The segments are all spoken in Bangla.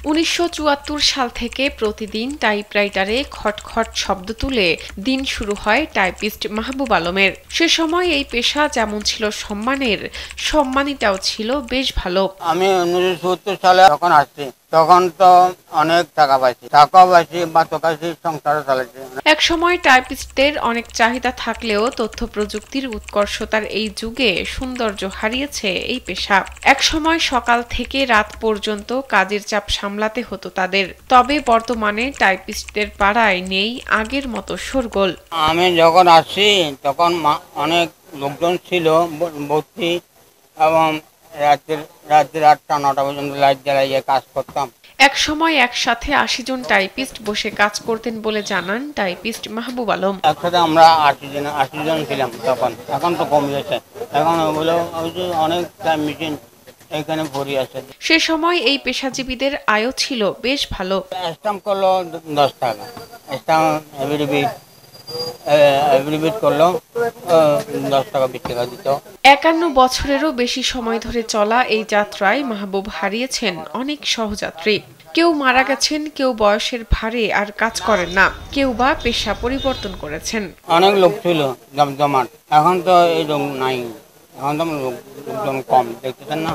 1974 সাল থেকে প্রতিদিন টাইপরাইটারে খটখট শব্দ তুলে দিন শুরু হয় টাইপিস্ট মাহবুব আলমের। সে সময় এই পেশা যেমন ছিল সম্মানের, সম্মানীটাও ছিল বেশ ভালো। আমি 1970 সালে যখন আসছি তখন তো অনেক টাকা পাইছি বা সংসার চালাইছি। এক সময় টাইপিস্টদের অনেক চাহিদা থাকলেও তথ্য প্রযুক্তির উৎকর্ষতার এই যুগে সৌন্দর্য হারিয়েছে এই পেশা। এক সময় সকাল থেকে রাত পর্যন্ত কাজের চাপ সামলাতে হতো তাদের। তবে বর্তমানে টাইপিস্টদের পাড়ায় নেই আগের মতো শোরগোল। আমি যখন আসছি তখন অনেক লোকজন ছিল ভর্তি, এবং রাত্রে 8টা-9টা পর্যন্ত লাইট জ্বালিয়ে কাজ করতাম। এক সময় একসাথে 80 জন টাইপিস্ট বসে কাজ করতেন বলে জানান টাইপিস্ট মাহবুব আলম। একসাথে আমরা 80 জন ছিলাম তখন, এখন তো কমে গেছে। এখন ওগুলো অনেক টাইম মেশিন এখানে ভরি আছে। সে সময় এই পেশাজীবীদের আয়ও ছিল বেশ ভালো। স্ট্যাম্প করলো 10 টাকা, স্ট্যাম্প এভরিবিট করলো 10 টাকা 20 টাকা দিত। 51 বছরেরও বেশি সময় ধরে চলা এই যাত্রায় মাহবুব হারিয়েছেন অনেক সহযাত্রী। কেউ মারা গেছেন, কেউ বয়সের ভারে আর কাজ করেন না, কেউ বা পেশা পরিবর্তন করেছেন। অনেক লোক ছিল জমজমাট, এখন তো এই লোক নাই, এখন তো লোকজন কম, দেখতেছেন না।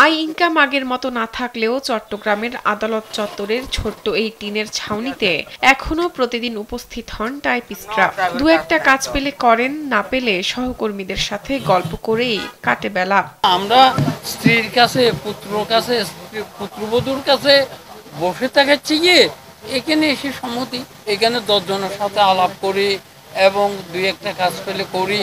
আয় ইনকাম আগের মতো না থাকলেও চট্টগ্রামের আদালত চত্বরের ছোট্ট এই টিনের ছাউনিতে এখনো প্রতিদিন উপস্থিত হন টাইপিস্টরা। দু একটা কাজ পেলে করেন, না পেলে সহকর্মীদের সাথে গল্প করেই কাটে বেলা। আমরা স্ত্রীর কাছে, পুত্রবধূর কাছে বসে থাকাচ্ছি গিয়ে এখানে এসে সম্মতি, এখানে 10 জনের সাথে আলাপ করি এবং 2-একটা কাজ পেলে করি।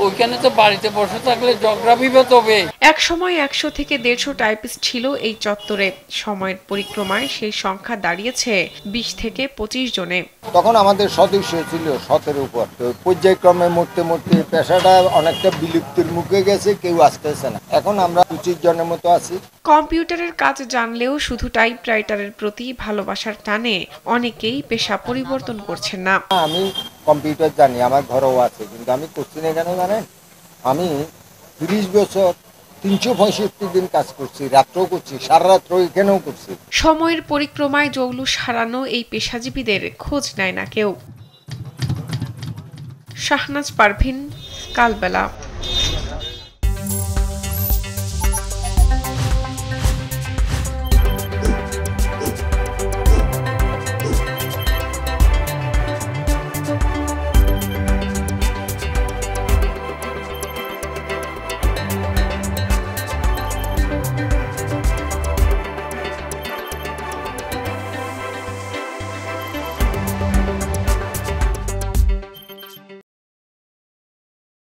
ওইখানে তো বাড়িতে বসে থাকলে ঝগড়া বিবাদ হবে। এক সময় 100 থেকে 150 টাইপিস্ট ছিল এই চত্বরে। সময়ের পরিক্রমায় সেই সংখ্যা দাঁড়িয়েছে 20 থেকে 25 জনে। তখন আমাদের সদস্য ছিল 17 উপর। তো পর্যায়ক্রমে মরতে পেশাটা অনেকটা বিলুপ্তির মুখে গেছে, কেউ আসতেছে না। এখন আমরা 25 জনের মতো আছি। কম্পিউটারের কাজ জানলেও শুধু টাইপরাইটারের প্রতি ভালোবাসার টানে অনেকেই পেশা পরিবর্তন করছেন না। আমি কম্পিউটার জানি, আমার ঘরেও আছে, কিন্তু আমি করছি না কেন জানেন? আমি 30 বছর 365 দিন কাজ করছি, রাত্রেও করছি, সারা রাত্র এখানেও করছি। সময়ের পরিক্রমায় জৌলুস হারানো এই পেশাজীবীদের খোঁজ নেয় না কেউ। শাহনাজ পারভিন, কালবেলা।